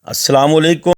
अस्सलाम वालेकुम।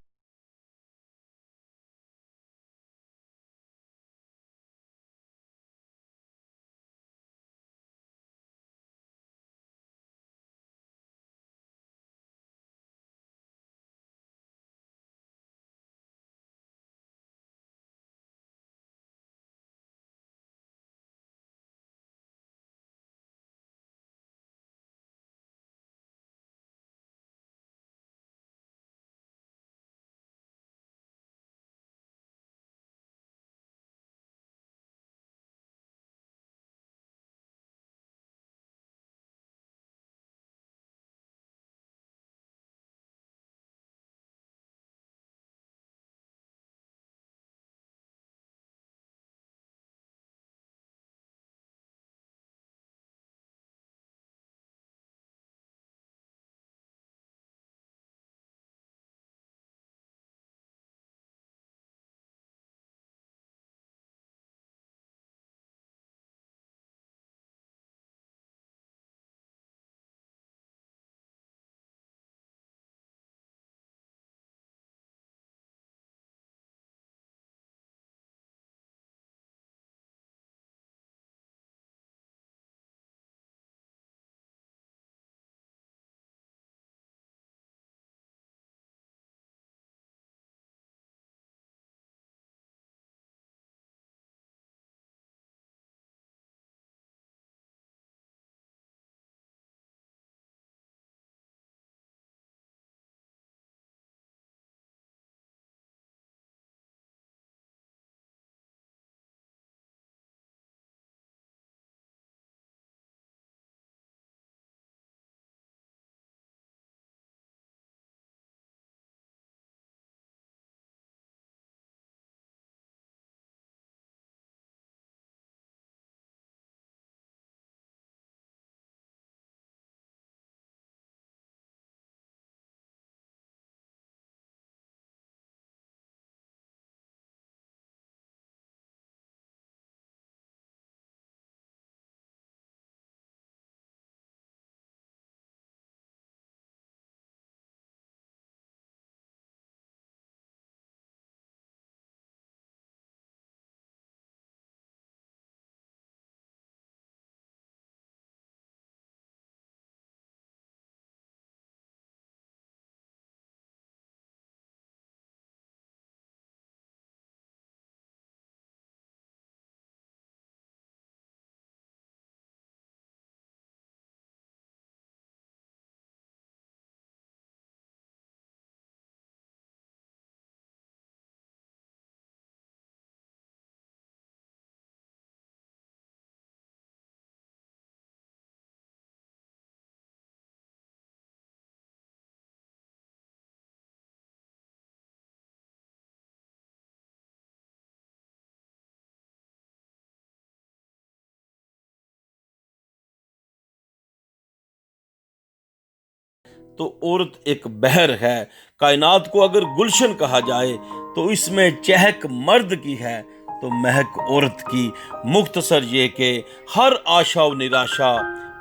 तो औरत एक बहर है। कायनात को अगर गुलशन कहा जाए तो इसमें चहक मर्द की है तो महक औरत की। मुख्तसर ये कि हर आशा व निराशा,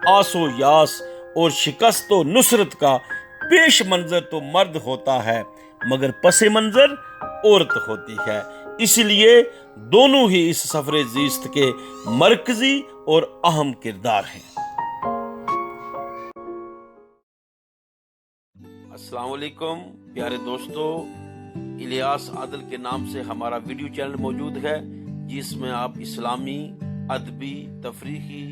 आसो यास और शिकस्त व नुसरत का पेश मंजर तो मर्द होता है, मगर पसे मंजर औरत होती है। इसलिए दोनों ही इस सफरे जीस्त के मरकजी और अहम किरदार हैं। अस्सलाम वालेकुम प्यारे दोस्तों, इलियास आदिल के नाम से हमारा वीडियो चैनल मौजूद है, जिसमें आप इस्लामी, अदबी, तफरीही,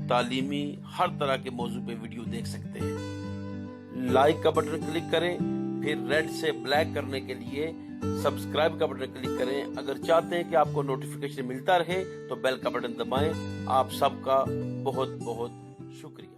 तालीमी हर तरह के मौजू पे वीडियो देख सकते हैं। लाइक का बटन क्लिक करें, फिर रेड से ब्लैक करने के लिए सब्सक्राइब का बटन क्लिक करें। अगर चाहते हैं कि आपको नोटिफिकेशन मिलता रहे तो बेल का बटन दबाएं। आप सबका बहुत बहुत शुक्रिया।